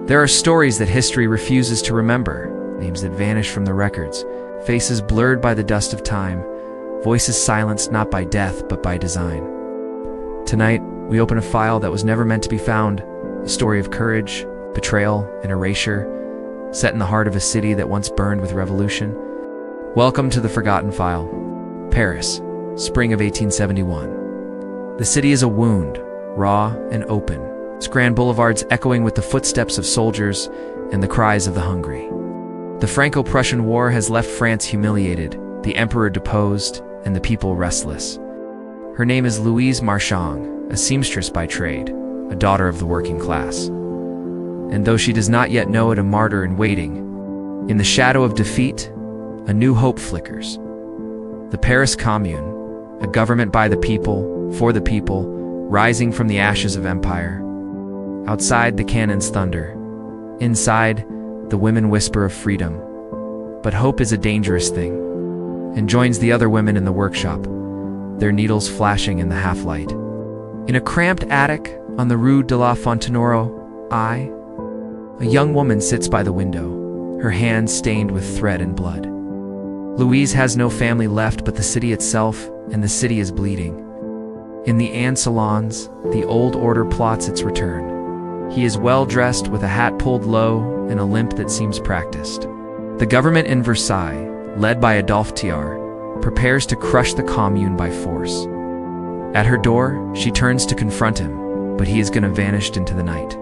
There are stories that history refuses to remember, names that vanish from the records, faces blurred by the dust of time, voices silenced not by death but by design. Tonight, we open a file that was never meant to be found, a story of courage, betrayal, and erasure, set in the heart of a city that once burned with revolution. Welcome to the Forgotten File. Paris, spring of 1871. The city is a wound, raw and open, its grand boulevards echoing with the footsteps of soldiers and the cries of the hungry. The Franco-Prussian War has left France humiliated, the emperor deposed, and the people restless. Her name is Louise Marchand, a seamstress by trade, a daughter of the working class. And though she does not yet know it, a martyr in waiting, in the shadow of defeat, a new hope flickers. The Paris Commune, a government by the people, for the people, rising from the ashes of empire. Outside, the cannons thunder. Inside, the women whisper of freedom. But hope is a dangerous thing, and joins the other women in the workshop, their needles flashing in the half-light. In a cramped attic on the Rue de la Fontenoro, a young woman sits by the window, her hands stained with thread and blood. Louise has no family left but the city itself, and the city is bleeding. In the Anne salons, the old order plots its return. He is well-dressed with a hat pulled low and a limp that seems practiced. The government in Versailles, led by Adolphe Thiers, prepares to crush the Commune by force. At her door, she turns to confront him, but he is gonna vanish into the night.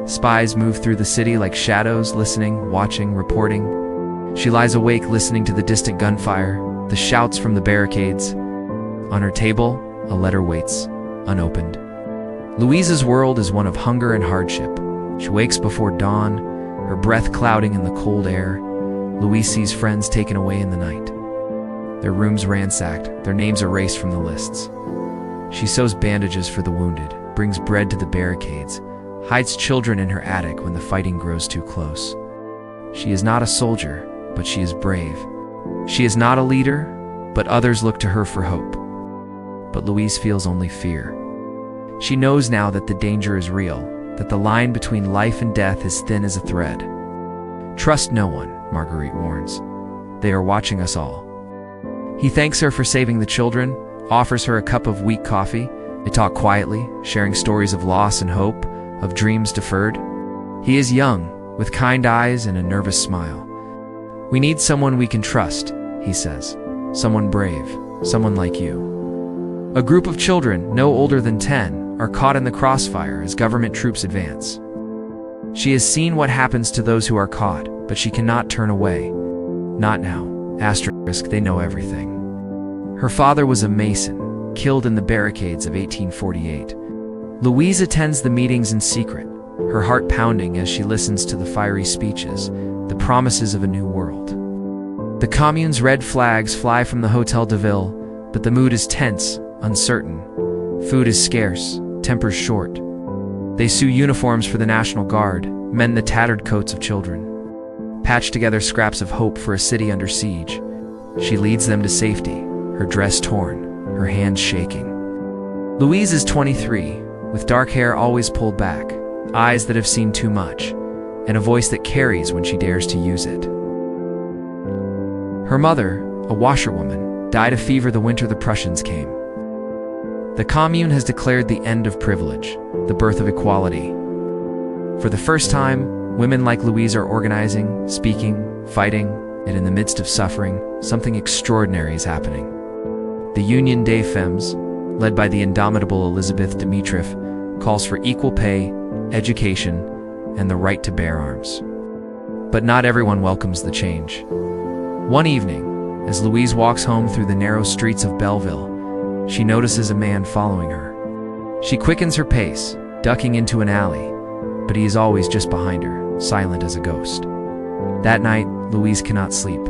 Spies move through the city like shadows, listening, watching, reporting. She lies awake listening to the distant gunfire, the shouts from the barricades. On her table, a letter waits, unopened. Louise's world is one of hunger and hardship. She wakes before dawn, her breath clouding in the cold air. Louise sees friends taken away in the night. Their rooms ransacked, their names erased from the lists. She sews bandages for the wounded, brings bread to the barricades, hides children in her attic when the fighting grows too close. She is not a soldier, but she is brave. She is not a leader, but others look to her for hope. But Louise feels only fear. She knows now that the danger is real, that the line between life and death is thin as a thread. Trust no one, Marguerite warns. They are watching us all. He thanks her for saving the children, offers her a cup of weak coffee. They talk quietly, sharing stories of loss and hope, of dreams deferred. He is young, with kind eyes and a nervous smile. "We need someone we can trust," he says. "Someone brave, someone like you." A group of children, no older than 10, are caught in the crossfire as government troops advance. She has seen what happens to those who are caught, but she cannot turn away. Not now. Asterisk, they know everything. Her father was a Mason, killed in the barricades of 1848. Louise attends the meetings in secret, her heart pounding as she listens to the fiery speeches, the promises of a new world. The Commune's red flags fly from the Hotel de Ville, but the mood is tense, uncertain. Food is scarce, tempers short. They sew uniforms for the National Guard, mend the tattered coats of children, patch together scraps of hope for a city under siege. She leads them to safety, her dress torn, her hands shaking. Louise is 23, with dark hair always pulled back, eyes that have seen too much, and a voice that carries when she dares to use it. Her mother, a washerwoman, died of fever the winter the Prussians came. The Commune has declared the end of privilege, the birth of equality. For the first time, women like Louise are organizing, speaking, fighting, and in the midst of suffering, something extraordinary is happening. The Union des Femmes, led by the indomitable Elizabeth Dimitrov, calls for equal pay, education, and the right to bear arms. But not everyone welcomes the change. One evening, as Louise walks home through the narrow streets of Belleville, she notices a man following her. She quickens her pace, ducking into an alley, but he is always just behind her, silent as a ghost. That night, Louise cannot sleep.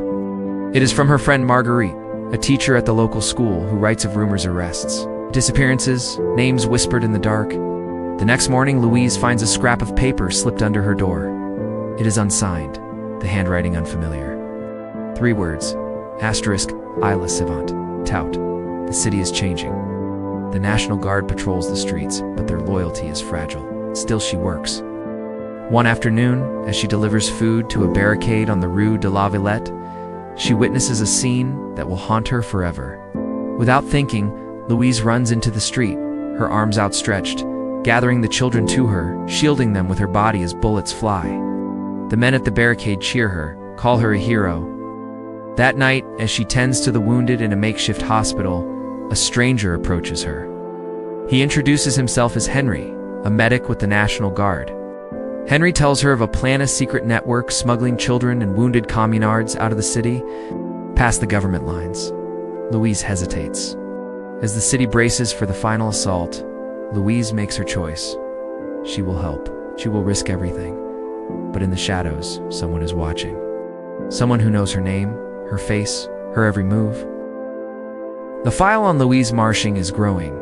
It is from her friend Marguerite, a teacher at the local school who writes of rumors, arrests, disappearances, names whispered in the dark. The next morning, Louise finds a scrap of paper slipped under her door. It is unsigned, the handwriting unfamiliar. 3 words, asterisk, Isla Savant, tout. The city is changing. The National Guard patrols the streets, but their loyalty is fragile. Still she works. One afternoon, as she delivers food to a barricade on the Rue de la Villette, she witnesses a scene that will haunt her forever. Without thinking, Louise runs into the street, her arms outstretched, gathering the children to her, shielding them with her body as bullets fly. The men at the barricade cheer her, call her a hero. That night, as she tends to the wounded in a makeshift hospital, a stranger approaches her. He introduces himself as Henry, a medic with the National Guard. Henry tells her of a plan, a secret network smuggling children and wounded Communards out of the city, past the government lines. Louise hesitates. As the city braces for the final assault, Louise makes her choice. She will help. She will risk everything. But in the shadows, someone is watching. Someone who knows her name, her face, her every move. The file on Louise Marchand is growing,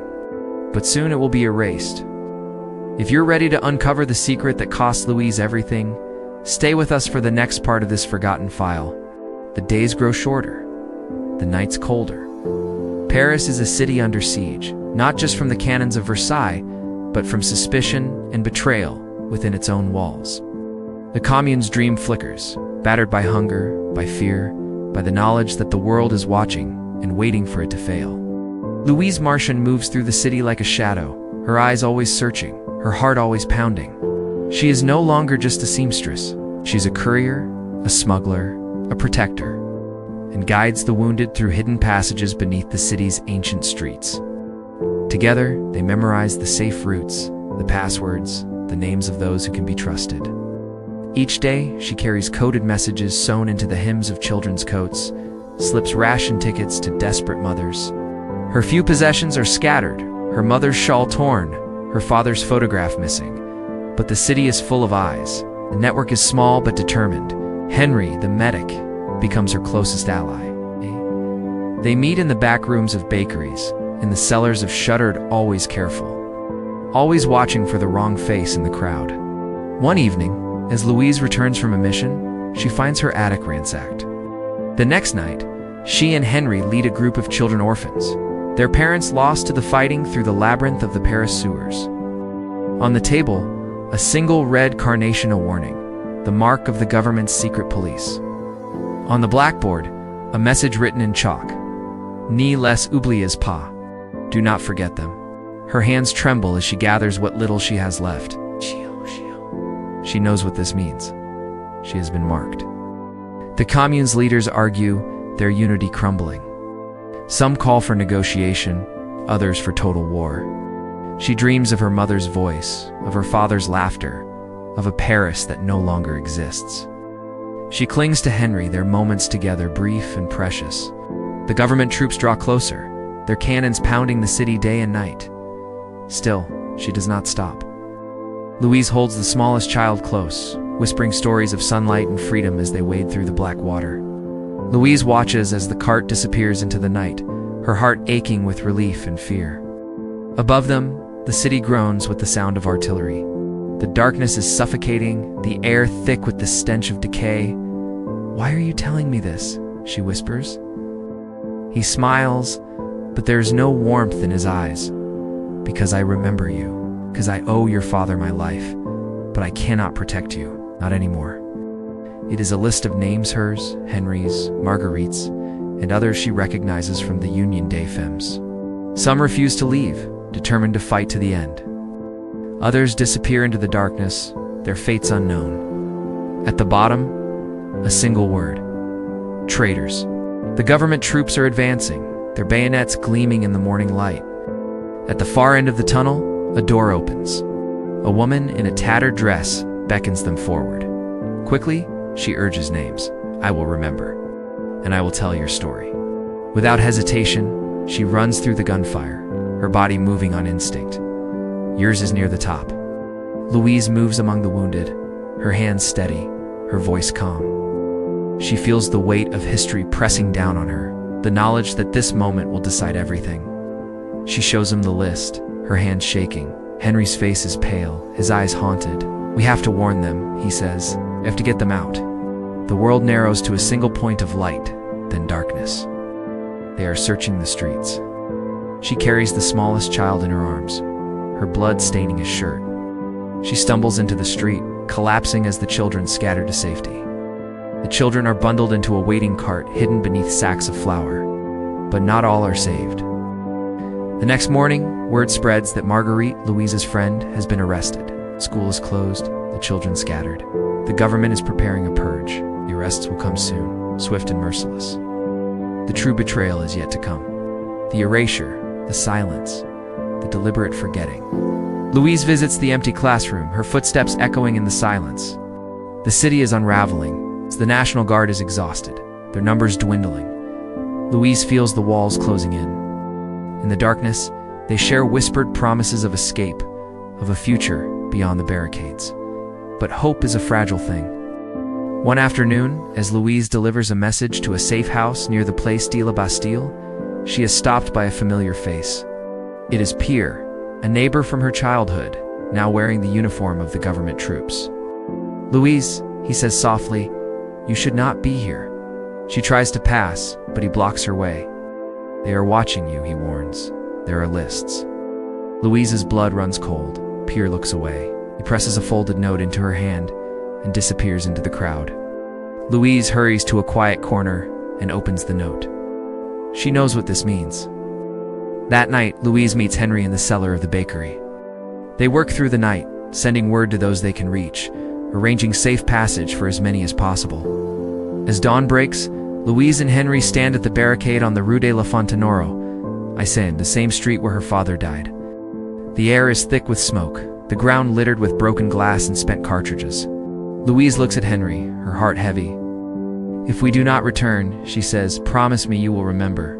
but soon it will be erased. If you're ready to uncover the secret that cost Louise everything, stay with us for the next part of this forgotten file. The days grow shorter, the nights colder. Paris is a city under siege, not just from the cannons of Versailles, but from suspicion and betrayal within its own walls. The Commune's dream flickers, battered by hunger, by fear, by the knowledge that the world is watching and waiting for it to fail. Louise Marchand moves through the city like a shadow, her eyes always searching, her heart always pounding. She is no longer just a seamstress. She's a courier, a smuggler, a protector, and guides the wounded through hidden passages beneath the city's ancient streets. Together, they memorize the safe routes, the passwords, the names of those who can be trusted. Each day, she carries coded messages sewn into the hems of children's coats, slips ration tickets to desperate mothers. Her few possessions are scattered, her mother's shawl torn, her father's photograph missing. But the city is full of eyes. The network is small but determined. Henry, the medic, becomes her closest ally. They meet in the back rooms of bakeries, in the cellars of shuttered, always careful, always watching for the wrong face in the crowd. One evening, as Louise returns from a mission, she finds her attic ransacked. The next night, she and Henry lead a group of children orphans, their parents lost to the fighting through the labyrinth of the Paris sewers. On the table, a single red carnation, a warning, the mark of the government's secret police. On the blackboard, a message written in chalk, "Ne les oubliez pas," do not forget them. Her hands tremble as she gathers what little she has left. She knows what this means. She has been marked. The Commune's leaders argue, their unity crumbling. Some call for negotiation, others for total war. She dreams of her mother's voice, of her father's laughter, of a Paris that no longer exists. She clings to Henry, their moments together brief and precious. The government troops draw closer, their cannons pounding the city day and night. Still, she does not stop. Louise holds the smallest child close, whispering stories of sunlight and freedom as they wade through the black water. Louise watches as the cart disappears into the night, her heart aching with relief and fear. Above them, the city groans with the sound of artillery. The darkness is suffocating, the air thick with the stench of decay. "Why are you telling me this?" she whispers. He smiles, but there is no warmth in his eyes. "Because I remember you. Because I owe your father my life, but I cannot protect you, not anymore." It is a list of names, hers, Henry's, Marguerite's, and others she recognizes from the Union Day Femmes. Some refuse to leave, determined to fight to the end. Others disappear into the darkness, their fates unknown. At the bottom, a single word: traitors. The government troops are advancing, their bayonets gleaming in the morning light. At the far end of the tunnel, a door opens. A woman in a tattered dress beckons them forward. Quickly, she urges names. "I will remember, and I will tell your story." Without hesitation, she runs through the gunfire, her body moving on instinct. Yours is near the top. Louise moves among the wounded, her hands steady, her voice calm. She feels the weight of history pressing down on her, the knowledge that this moment will decide everything. She shows him the list, her hands shaking. Henry's face is pale, his eyes haunted. "We have to warn them," he says. "We have to get them out." The world narrows to a single point of light, then darkness. They are searching the streets. She carries the smallest child in her arms, her blood staining his shirt. She stumbles into the street, collapsing as the children scatter to safety. The children are bundled into a waiting cart hidden beneath sacks of flour, but not all are saved. The next morning, word spreads that Marguerite, Louise's friend, has been arrested. School is closed, the children scattered. The government is preparing a purge. The arrests will come soon, swift and merciless. The true betrayal is yet to come. The erasure, the silence, the deliberate forgetting. Louise visits the empty classroom, her footsteps echoing in the silence. The city is unraveling. The National Guard is exhausted, their numbers dwindling. Louise feels the walls closing in. In the darkness, they share whispered promises of escape, of a future beyond the barricades. But hope is a fragile thing. One afternoon, as Louise delivers a message to a safe house near the Place de la Bastille, she is stopped by a familiar face. It is Pierre, a neighbor from her childhood, now wearing the uniform of the government troops. "Louise," he says softly, "you should not be here." She tries to pass, but he blocks her way. "They are watching you," he warns. "There are lists." Louise's blood runs cold. Pierre looks away. He presses a folded note into her hand and disappears into the crowd. Louise hurries to a quiet corner and opens the note. She knows what this means. That night, Louise meets Henry in the cellar of the bakery. They work through the night, sending word to those they can reach, arranging safe passage for as many as possible. As dawn breaks, Louise and Henry stand at the barricade on the Rue de la Fontenoro, the same street where her father died. The air is thick with smoke, the ground littered with broken glass and spent cartridges. Louise looks at Henry, her heart heavy. "If we do not return," she says, "promise me you will remember."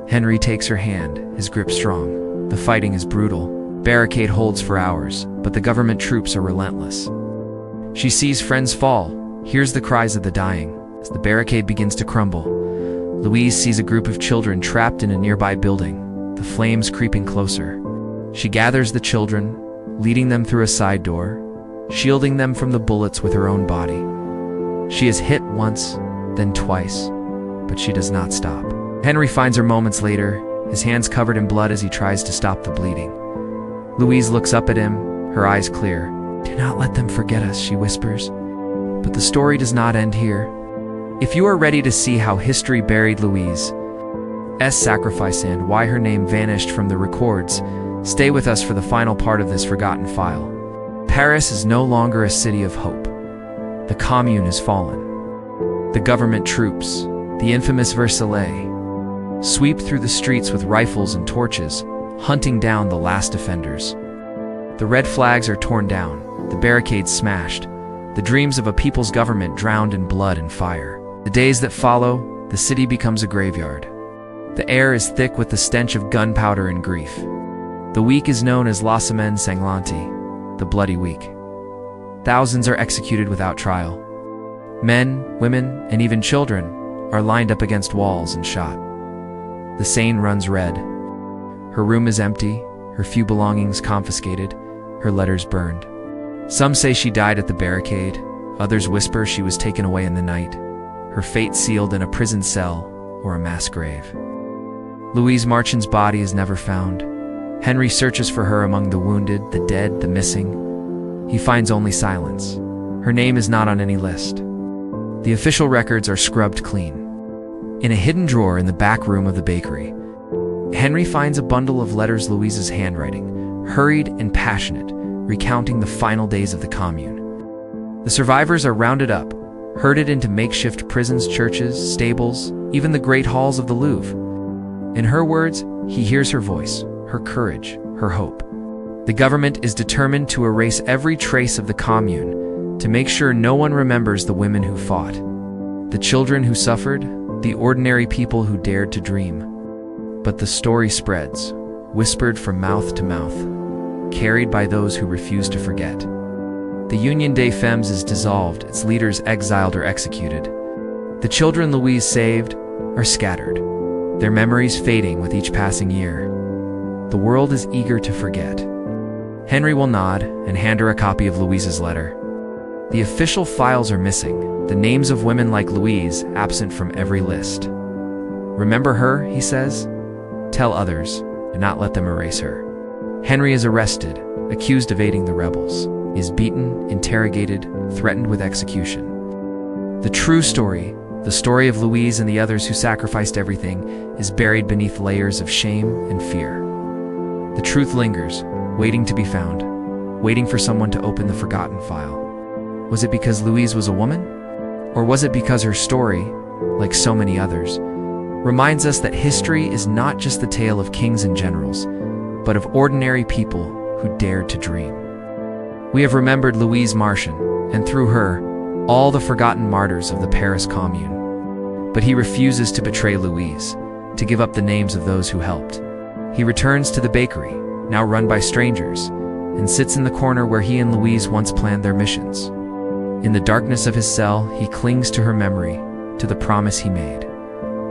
Henry takes her hand, his grip strong. The fighting is brutal. Barricade holds for hours, but the government troops are relentless. She sees friends fall, hears the cries of the dying. As the barricade begins to crumble, Louise sees a group of children trapped in a nearby building, the flames creeping closer. She gathers the children, leading them through a side door, shielding them from the bullets with her own body. She is hit once, then twice, but she does not stop. Henry finds her moments later, his hands covered in blood as he tries to stop the bleeding. Louise looks up at him, her eyes clear. "Do not let them forget us," she whispers. But the story does not end here. If you are ready to see how history buried Louise's sacrifice and why her name vanished from the records, stay with us for the final part of this forgotten file. Paris is no longer a city of hope. The Commune is fallen. The government troops, the infamous Versailles, sweep through the streets with rifles and torches, hunting down the last offenders. The red flags are torn down, the barricades smashed, the dreams of a people's government drowned in blood and fire. The days that follow, the city becomes a graveyard. The air is thick with the stench of gunpowder and grief. The week is known as La Semaine Sanglante, the Bloody Week. Thousands are executed without trial. Men, women, and even children are lined up against walls and shot. The Seine runs red. Her room is empty, her few belongings confiscated, her letters burned. Some say she died at the barricade, others whisper she was taken away in the night, her fate sealed in a prison cell or a mass grave. Louise Marchand's body is never found. Henry searches for her among the wounded, the dead, the missing. He finds only silence. Her name is not on any list. The official records are scrubbed clean. In a hidden drawer in the back room of the bakery, Henry finds a bundle of letters Louise's handwriting, hurried and passionate, recounting the final days of the Commune. The survivors are rounded up, herded into makeshift prisons, churches, stables, even the great halls of the Louvre. In her words, he hears her voice, her courage, her hope. The government is determined to erase every trace of the Commune, to make sure no one remembers the women who fought, the children who suffered, the ordinary people who dared to dream. But the story spreads, whispered from mouth to mouth, carried by those who refuse to forget. The Union des Femmes is dissolved, its leaders exiled or executed. The children Louise saved are scattered, their memories fading with each passing year. The world is eager to forget. Henry will nod and hand her a copy of Louise's letter. The official files are missing, the names of women like Louise absent from every list. "Remember her," he says. "Tell others, and not let them erase her." Henry is arrested, accused of aiding the rebels. He is beaten, interrogated, threatened with execution. The true story, the story of Louise and the others who sacrificed everything, is buried beneath layers of shame and fear. The truth lingers, waiting to be found, waiting for someone to open the forgotten file. Was it because Louise was a woman? Or was it because her story, like so many others, reminds us that history is not just the tale of kings and generals, but of ordinary people who dared to dream? We have remembered Louise Marchand, and through her, all the forgotten martyrs of the Paris Commune. But he refuses to betray Louise, to give up the names of those who helped. He returns to the bakery, now run by strangers, and sits in the corner where he and Louise once planned their missions. In the darkness of his cell, he clings to her memory, to the promise he made.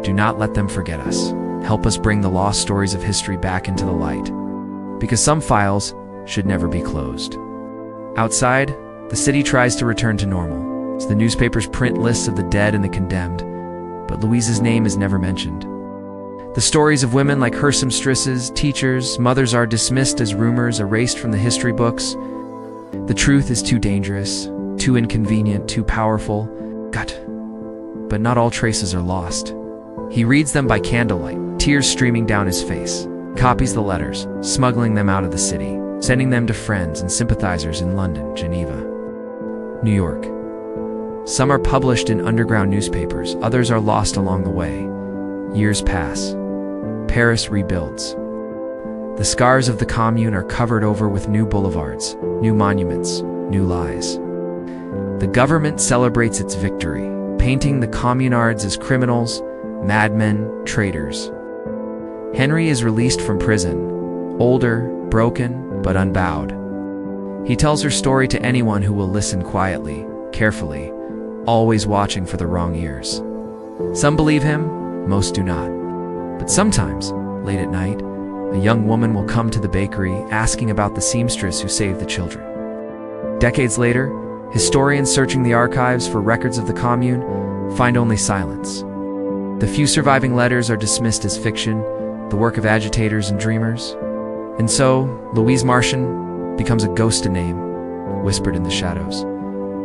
Do not let them forget us. Help us bring the lost stories of history back into the light. Because some files should never be closed. Outside, the city tries to return to normal. The newspapers print lists of the dead and the condemned, but Louise's name is never mentioned. The stories of women like her seamstresses, teachers, mothers are dismissed as rumors, erased from the history books. The truth is too dangerous, too inconvenient, too powerful. But not all traces are lost. He reads them by candlelight, tears streaming down his face, copies the letters, smuggling them out of the city, sending them to friends and sympathizers in London, Geneva, New York. Some are published in underground newspapers, others are lost along the way. Years pass. Paris rebuilds. The scars of the Commune are covered over with new boulevards, new monuments, new lies. The government celebrates its victory, painting the Communards as criminals, madmen, traitors. Henry is released from prison, older, broken, but unbowed. He tells her story to anyone who will listen quietly, carefully, always watching for the wrong ears. Some believe him, most do not. But sometimes, late at night, a young woman will come to the bakery asking about the seamstress who saved the children. Decades later, historians searching the archives for records of the Commune find only silence. The few surviving letters are dismissed as fiction, the work of agitators and dreamers. And so, Louise Marchand becomes a ghost, a name, whispered in the shadows,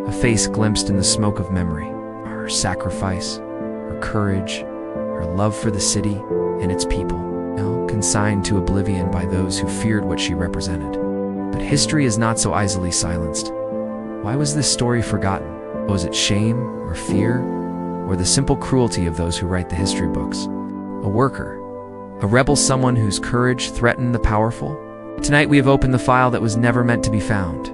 a face glimpsed in the smoke of memory. Her sacrifice, her courage, her love for the city and its people, consigned to oblivion by those who feared what she represented. But history is not so easily silenced. Why was this story forgotten? Was it shame or fear, or the simple cruelty of those who write the history books? A worker, a rebel, someone whose courage threatened the powerful? Tonight we have opened the file that was never meant to be found.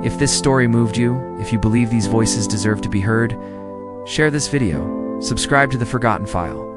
If this story moved you, if you believe these voices deserve to be heard, share this video, subscribe to The Forgotten File.